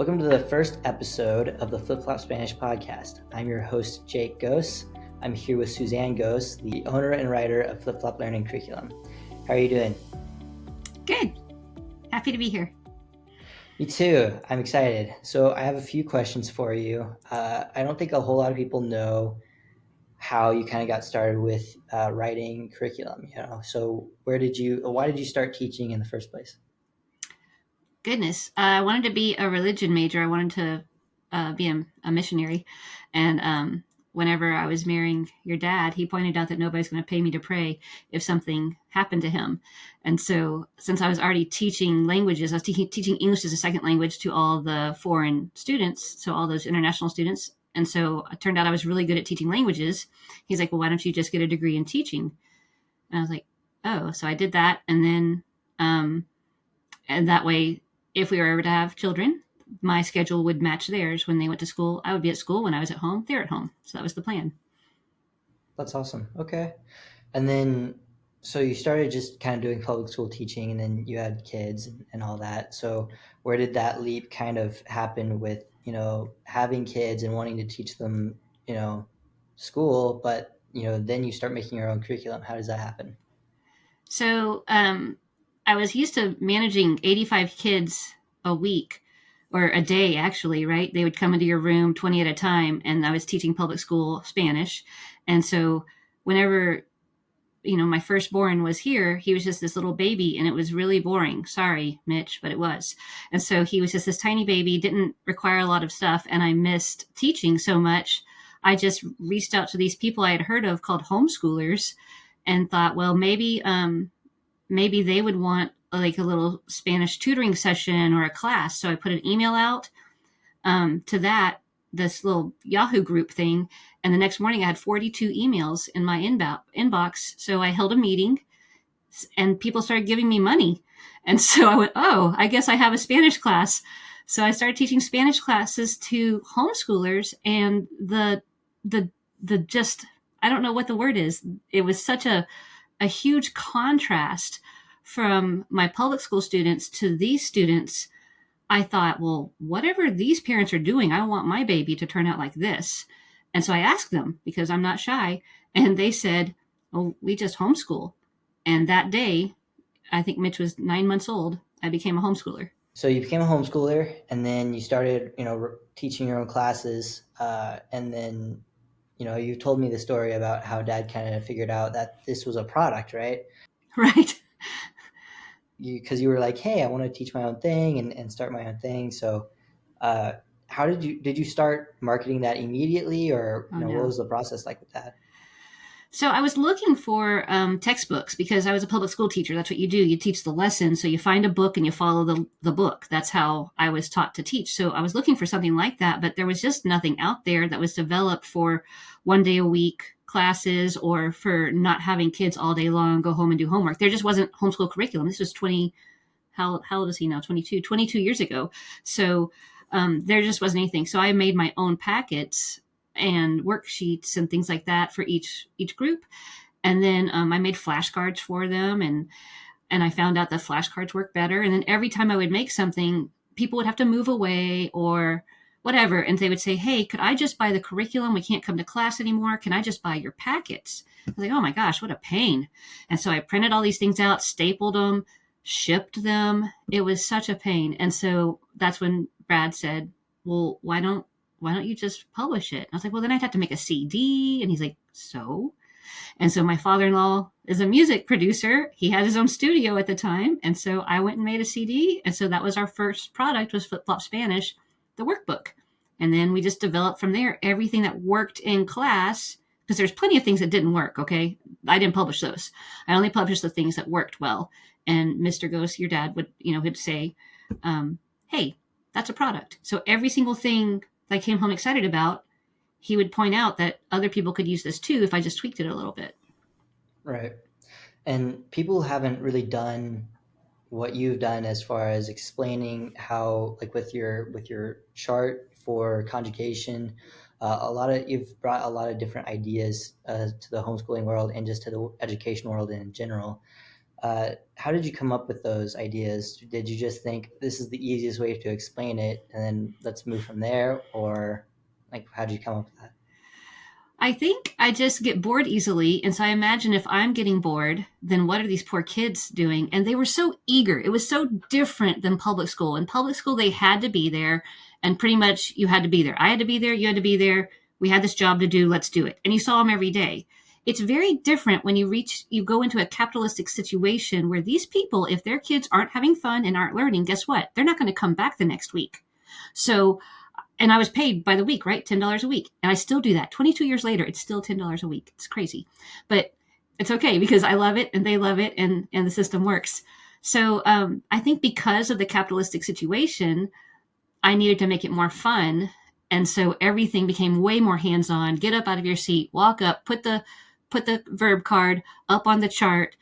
Welcome to the first episode of the Flip Flop Spanish podcast. I'm your host, Jake Gose. I'm here with Suzanne Gose, the owner and writer of Flip Flop Learning Curriculum. How are you doing? Good. Happy to be here. Me too. I'm excited. So I have a few questions for you. I don't think a whole lot of people know how you kind of got started with writing curriculum. So why did you start teaching in the first place? Goodness. I wanted to be a religion major. I wanted to be a missionary. And whenever I was marrying your dad, he pointed out that nobody's going to pay me to pray if something happened to him. And so since I was already teaching languages, I was teaching English as a second language to all the foreign students, so all those international students. And so it turned out I was really good at teaching languages. He's like, well, why don't you just get a degree in teaching? And I was like, oh, so I did that. And then, and that way, if we were ever to have children, my schedule would match theirs. When they went to school, I would be at school. When I was at home, they're at home. So that was the plan. That's awesome. Okay. And then, so you started just kind of doing public school teaching, and then you had kids and all that. So where did that leap kind of happen with, having kids and wanting to teach them, school, but, then you start making your own curriculum. How does that happen? So I was used to managing 85 kids a week, or a day, actually, right? They would come into your room 20 at a time, and I was teaching public school Spanish. And so whenever, my firstborn was here, he was just this little baby, and it was really boring. Sorry, Mitch, but it was. And so he was just this tiny baby, didn't require a lot of stuff, and I missed teaching so much. I just reached out to these people I had heard of called homeschoolers and thought, well, maybe they would want like a little Spanish tutoring session or a class. So I put an email out to this little Yahoo group thing. And the next morning I had 42 emails in my inbox. So I held a meeting and people started giving me money. And so I went, oh, I guess I have a Spanish class. So I started teaching Spanish classes to homeschoolers, and the just, I don't know what the word is. It was such a huge contrast from my public school students to these students. I thought, well, whatever these parents are doing, I want my baby to turn out like this. And so I asked them, because I'm not shy, and they said, oh, we just homeschool. And that day, I think Mitch was 9 months old, I became a homeschooler. So you became a homeschooler, and then you started, teaching your own classes, and then you told me the story about how Dad kind of figured out that this was a product, right? Right. Because you were like, hey, I want to teach my own thing and start my own thing. So how did you start marketing that immediately, or No. What was the process like with that? So I was looking for textbooks, because I was a public school teacher. That's what you do. You teach the lesson. So you find a book and you follow the book. That's how I was taught to teach. So I was looking for something like that, but there was just nothing out there that was developed for 1 day a week classes, or for not having kids all day long go home and do homework. There just wasn't homeschool curriculum. This was how old is he now? 22 years ago. So there just wasn't anything. So I made my own packets and worksheets and things like that for each group. And then I made flashcards for them, and I found out that flashcards work better. And then every time I would make something, people would have to move away or whatever. And they would say, hey, could I just buy the curriculum? We can't come to class anymore. Can I just buy your packets? I was like, oh my gosh, what a pain. And so I printed all these things out, stapled them, shipped them. It was such a pain. And so that's when Brad said, well, why don't you just publish it? And I was like, well, then I'd have to make a CD. And he's like, so? And so my father-in-law is a music producer. He had his own studio at the time. And so I went and made a CD. And so that was our first product, was Flip Flop Spanish, the workbook. And then we just developed from there everything that worked in class, because there's plenty of things that didn't work. Okay. I didn't publish those. I only published the things that worked well. And Mr. Gose, your dad, would, he'd say, hey, that's a product. So every single thing that I came home excited about, he would point out that other people could use this too if I just tweaked it a little bit. Right. And people haven't really done what you've done as far as explaining how, like with your chart for conjugation, you've brought a lot of different ideas to the homeschooling world and just to the education world in general. how did you come up with those ideas? Did you just think this is the easiest way to explain it, and then let's move from there, or like how did you come up with that? I think I just get bored easily. And so I imagine if I'm getting bored, then what are these poor kids doing? And they were so eager. It was so different than public school. In public school, they had to be there, and pretty much you had to be there. I had to be there. You had to be there. We had this job to do. Let's do it. And you saw them every day. It's very different when you go into a capitalistic situation where these people, if their kids aren't having fun and aren't learning, guess what? They're not going to come back the next week. So and I was paid by the week, right? $10 a week. And I still do that. 22 years later, it's still $10 a week. It's crazy. But it's okay because I love it and they love it and the system works. So I think because of the capitalistic situation, I needed to make it more fun. And so everything became way more hands-on. Get up out of your seat, walk up, put the verb card up on the chart.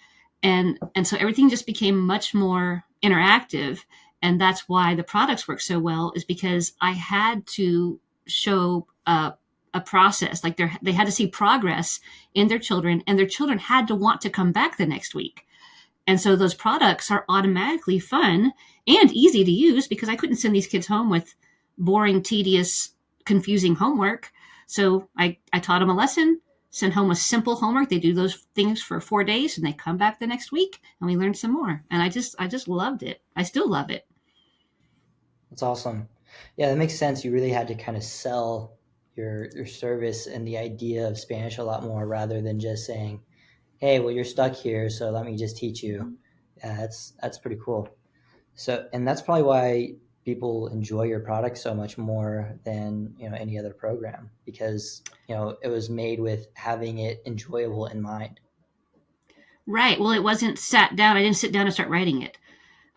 And so everything just became much more interactive, and that's why the products work so well, is because I had to show a process. Like they had to see progress in their children, and their children had to want to come back the next week. And so those products are automatically fun and easy to use because I couldn't send these kids home with boring, tedious, confusing homework. So I taught them a lesson, sent home with simple homework. They do those things for 4 days and they come back the next week and we learn some more. And I just loved it. I still love it. That's awesome. Yeah, that makes sense. You really had to kind of sell your service and the idea of Spanish a lot more rather than just saying, "Hey, well, you're stuck here, so let me just teach you." Yeah, that's pretty cool. So, and that's probably why people enjoy your product so much more than any other program because it was made with having it enjoyable in mind. Right. Well, it wasn't sat down. I didn't sit down and start writing it.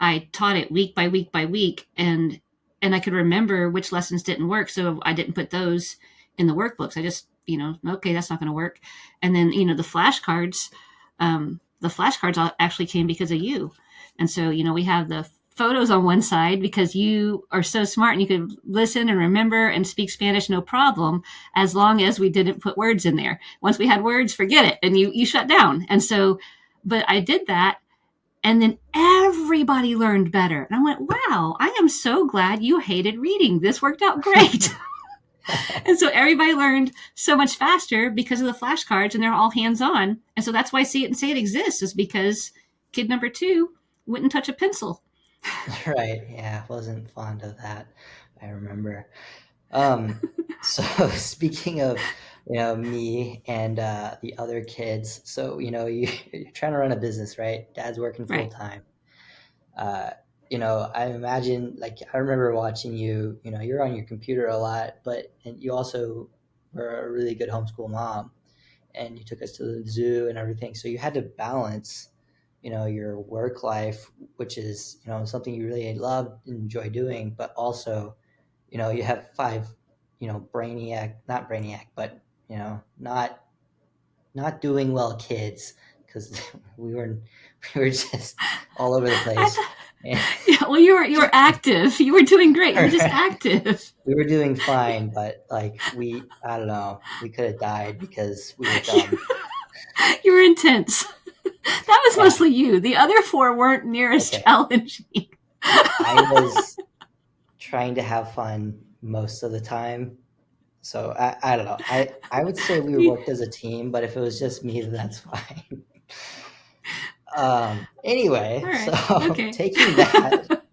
I taught it week by week by week, and I could remember which lessons didn't work, so I didn't put those in the workbooks. I just, okay, that's not going to work. And then, the flashcards actually came because of you. And so, we have the photos on one side because you are so smart and you could listen and remember and speak Spanish no problem, as long as we didn't put words in there. Once we had words, forget it, and you shut down. And so, but I did that, and then everybody learned better. And I went, wow, I am so glad you hated reading. This worked out great. And so everybody learned so much faster because of the flashcards, and they're all hands on. And so that's why See It and Say It exists, is because kid number 2 wouldn't touch a pencil. Right. Yeah, wasn't fond of that. I remember. Um, so speaking of, me and the other kids, so you're trying to run a business, right? Dad's working full Right. time. Uh, I imagine, like, I remember watching you. You're on your computer a lot, and you also were a really good homeschool mom, and you took us to the zoo and everything. So you had to balance, your work life, which is something you really love and enjoy doing, but also you have five, brainiac, not brainiac, but not doing well kids because we were we were just all over the I place. thought, And yeah, well, you were active. You were doing great. You were just active. we were doing fine, but like I don't know, we could have died because we were You, dumb. you were intense. That was Yeah. mostly you. The other 4 weren't near as Okay. challenging. I was trying to have fun most of the time. So I don't know. I would say we worked as a team, but if it was just me, then that's fine. All Anyway, so right. Okay. taking that,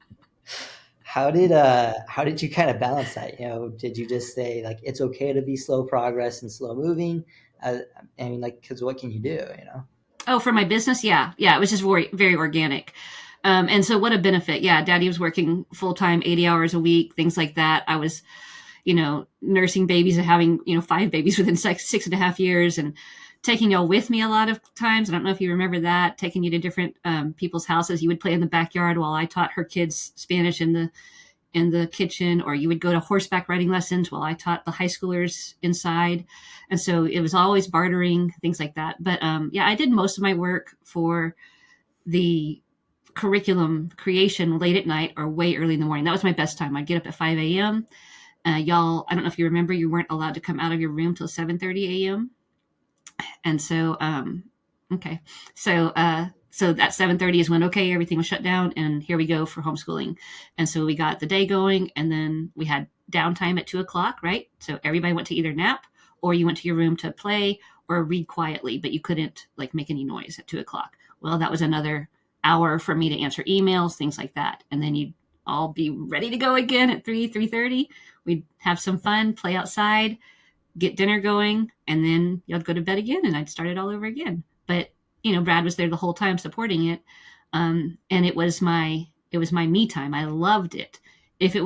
how did you kind of balance that? Did you just say like it's okay to be slow progress and slow moving? Uh, I mean, like, because what can you do? Oh, for my business, yeah, yeah, it was just very, very organic. And so, what a benefit! Yeah, Daddy was working full time, 80 hours a week, things like that. I was, nursing babies and having, 5 babies within 6.5 years, and taking y'all with me a lot of times. I don't know if you remember that, taking you to different people's houses. You would play in the backyard while I taught her kids Spanish in the kitchen, or you would go to horseback riding lessons while I taught the high schoolers inside. And so it was always bartering, things like that. But yeah, I did most of my work for the curriculum creation late at night or way early in the morning. That was my best time. I'd get up at 5 a.m. Y'all, I don't know if you remember, you weren't allowed to come out of your room till 7:30 a.m. And so, okay. So, So that 7:30 is when, okay, everything was shut down and here we go for homeschooling. And so we got the day going, and then we had downtime at 2 o'clock, right? So everybody went to either nap, or you went to your room to play or read quietly, but you couldn't like make any noise at 2 o'clock. Well, that was another hour for me to answer emails, things like that. And then you'd all be ready to go again at 3:30. We'd have some fun, play outside, get dinner going, and then you'd go to bed again, and I'd start it all over again. But Brad was there the whole time supporting it, and it was my me time. I loved it. If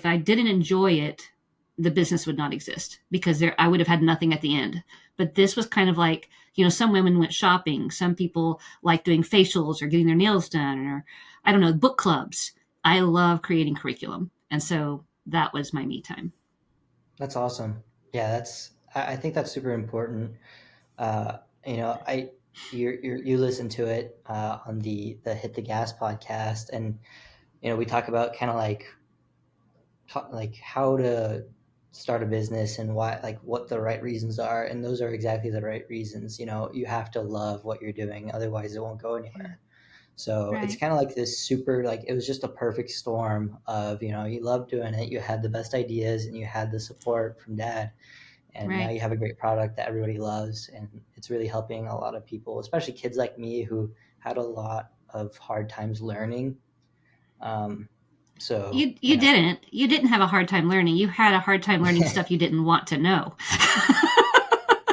I didn't enjoy it, the business would not exist, because I would have had nothing at the end. But this was kind of like, some women went shopping, some people like doing facials or getting their nails done, or I don't know, book clubs. I love creating curriculum, and so that was my me time. That's awesome. Yeah, I think that's super important. Uh, I you listen to it on the Hit the Gas podcast, and we talk about kind of like how to start a business and why, like what the right reasons are, and those are exactly the right reasons. You have to love what you're doing, otherwise it won't go Yeah. anywhere. So it's Right. kind of like this super, like it was just a perfect storm of, you love doing it, you had the best ideas, and you had the support from dad, and now Right. you have a great product that everybody loves, and it's really helping a lot of people, especially kids like me who had a lot of hard times learning. Um, so, You didn't have a hard time learning. You had a hard time learning stuff you didn't want to know.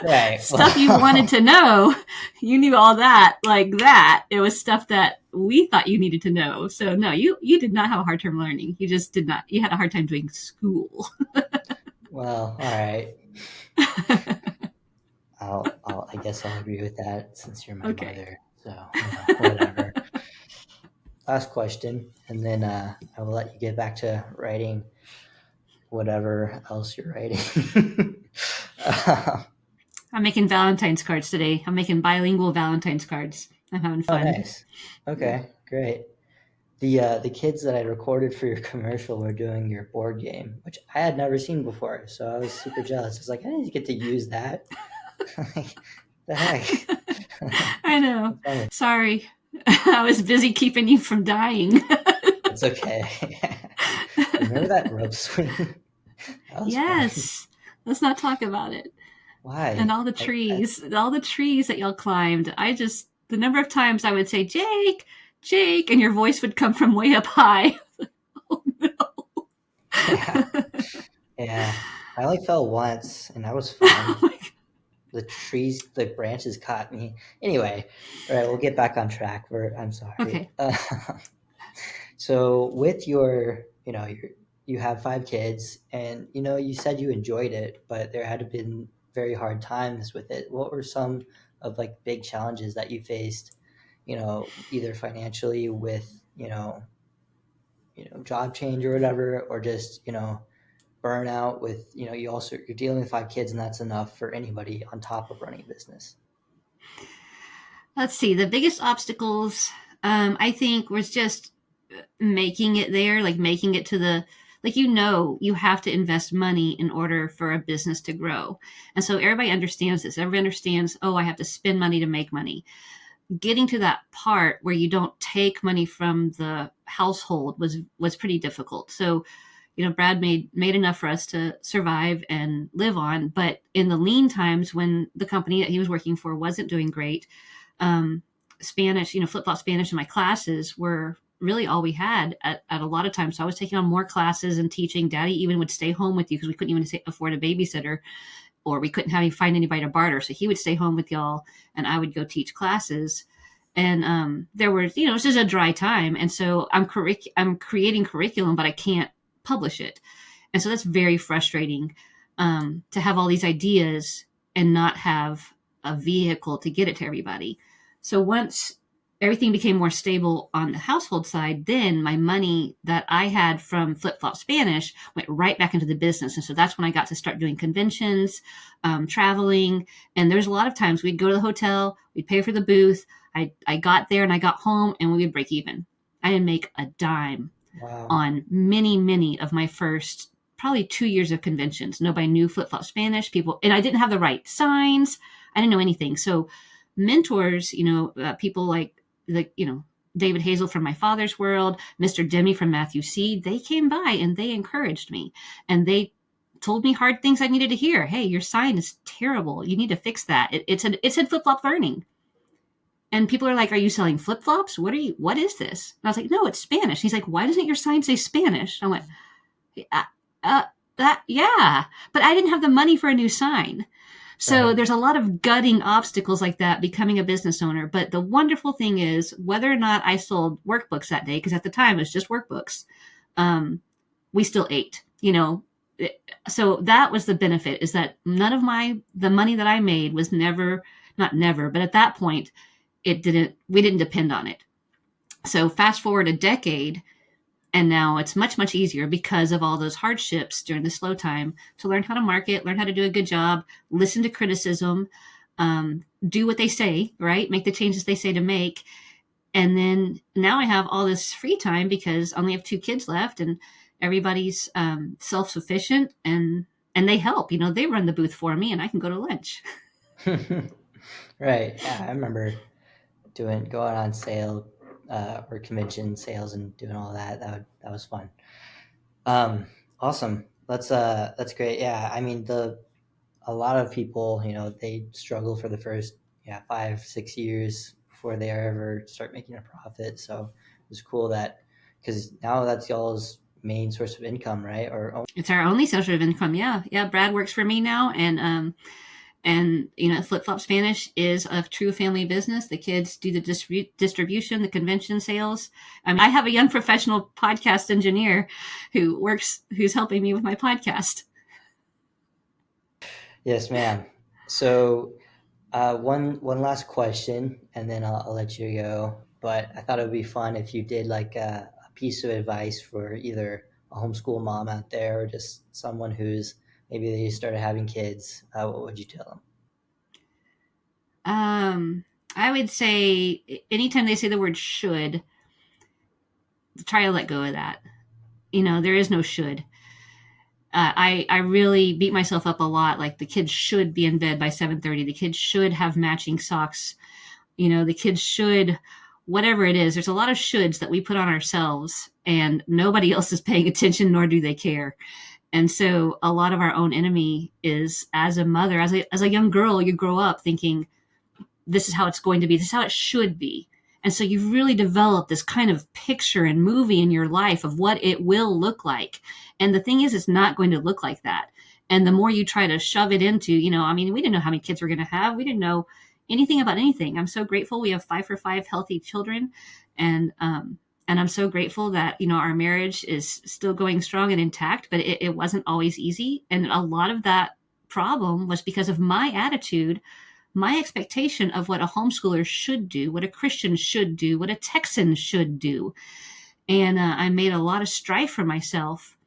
right. Stuff you wanted Well, to know, you knew all that like that. It was stuff that we thought you needed to know. So no, you did not have a hard time learning. You just did not. You had a hard time doing school. well, all right. I guess I'll agree with that since you're my Okay. mother. So, whatever. Last question, and then I will let you get back to writing whatever else you're writing. uh, I'm making Valentine's cards today. I'm making bilingual Valentine's cards. I'm having oh, fun. nice. Yeah. Okay, great. The kids that I recorded for your commercial were doing your board game, which I had never seen before. So I was super jealous. I was like, I need to get to use that. Like, the heck? I know. That's funny. Sorry. I was busy keeping you from dying. It's okay. Remember that rope swing? That was fun. Yes. Let's not talk about it. And Why? all the trees that y'all climbed. The number of times I would say, Jake, Jake, and your voice would come from way up high. Oh, no. Yeah, yeah. I only fell once, and that was fun. The branches caught me. Anyway, all right, we'll get back on track. I'm sorry. Okay. So with you have 5 kids, and you said you enjoyed it, but there had been very hard times with it. What were some of like big challenges that you faced? Either financially with job change or whatever, or just burnout with you're dealing with 5 kids, and that's enough for anybody on top of running a business. Let's see. The biggest obstacles, I think, was just making it there, like making it to like, you have to invest money in order for a business to grow. And so everybody understands this. Everybody understands, oh, I have to spend money to make money. Getting to that part where you don't take money from the household was pretty difficult. So, Brad made enough for us to survive and live on. But in the lean times when the company that he was working for wasn't doing great, um, Spanish, flip flop Spanish in my classes were really all we had at a lot of times. So I was taking on more classes and teaching. Daddy even would stay home with you because we couldn't even afford a babysitter, or we couldn't have you find anybody to barter. So he would stay home with y'all, and I would go teach classes. And there were, it's just a dry time, and so I'm creating curriculum, but I can't publish it, and so that's very frustrating, to have all these ideas and not have a vehicle to get it to everybody. So once everything became more stable on the household side, then my money that I had from Flip Flop Spanish went right back into the business. And so that's when I got to start doing conventions, traveling. And there's a lot of times we'd go to the hotel, we'd pay for the booth. I got there and I got home and we would break even. I didn't make a dime Wow. on many, many of my first probably 2 years of conventions. Nobody knew Flip Flop Spanish. And I didn't have the right signs. I didn't know anything. So mentors, people like David Hazel from My Father's World, Mr. Demi from Matthew Seed, they came by and they encouraged me, and they told me hard things I needed to hear. Hey, your sign is terrible. You need to fix that. It said flip flop learning. And people are like, "Are you selling flip flops? What is this?" And I was like, "No, it's Spanish." He's like, "Why doesn't your sign say Spanish?" I went, "Uh, uh, yeah, but I didn't have the money for a new sign." So Right. there's a lot of gutting obstacles like that becoming a business owner. But the wonderful thing is, whether or not I sold workbooks that day, because at the time it was just workbooks, um, we still ate. So that was the benefit, is that none of the money that I made was never, not never, but at that point, we didn't depend on it. So fast forward a decade, and now it's much, much easier because of all those hardships during the slow time to learn how to market, learn how to do a good job, listen to criticism, do what they say, right? Make the changes they say to make. And then now I have all this free time because I only have 2 kids left, and everybody's self-sufficient, and they help. They run the booth for me, and I can go to lunch. Right. Yeah, I remember going on sale or convention sales and doing all that. That was fun. Awesome. That's great. Yeah, I mean a lot of people, they struggle for the first 5-6 years before they ever start making a profit. So it's cool that, because now that's y'all's main source of income, right? Or It's our only source of income. Yeah, yeah. Brad works for me now, and Flip Flop Spanish is a true family business. The kids do the distribution, the convention sales. I mean, I have a young professional podcast engineer who's helping me with my podcast. yes, ma'am. So one last question, and then I'll let you go. But I thought it would be fun if you did like a piece of advice for either a homeschool mom out there or just someone who's maybe they started having kids. What would you tell them? Um, I would say anytime they say the word should, try to let go of that. There is no should. I really beat myself up a lot. Like, the kids should be in bed by 7:30. The kids should have matching socks. The kids should, whatever it is. There's a lot of shoulds that we put on ourselves, and nobody else is paying attention, nor do they care. And so a lot of our own enemy is, as a mother, as a young girl, you grow up thinking, this is how it's going to be. This is how it should be. And so you really develop this kind of picture and movie in your life of what it will look like. And the thing is, it's not going to look like that. And the more you try to shove it into, I mean, we didn't know how many kids we're going to have. We didn't know anything about anything. I'm so grateful we have 5 for 5 healthy children. And I'm so grateful that, our marriage is still going strong and intact, but it wasn't always easy. And a lot of that problem was because of my attitude, my expectation of what a homeschooler should do, what a Christian should do, what a Texan should do. And I made a lot of strife for myself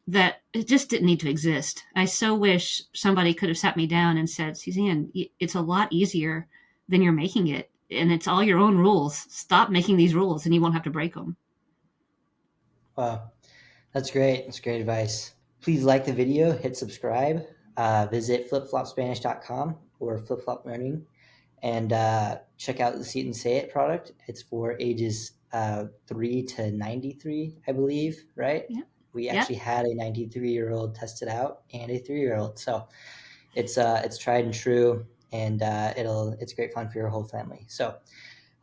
that it just didn't need to exist. I so wish somebody could have sat me down and said, "Suzanne, it's a lot easier than you're making it. And it's all your own rules. Stop making these rules and you won't have to break them." Wow, that's great. That's great advice. Please like the video, hit subscribe, visit flipflopspanish.com or flipflop learning, and check out the See It and Say It product. It's for ages 3 to 93, I believe, right? Yep. We Yep. actually had a 93-year-old tested out and a 3-year-old. So it's tried and true, and it's great fun for your whole family. So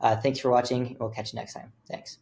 thanks for watching. We'll catch you next time. Thanks.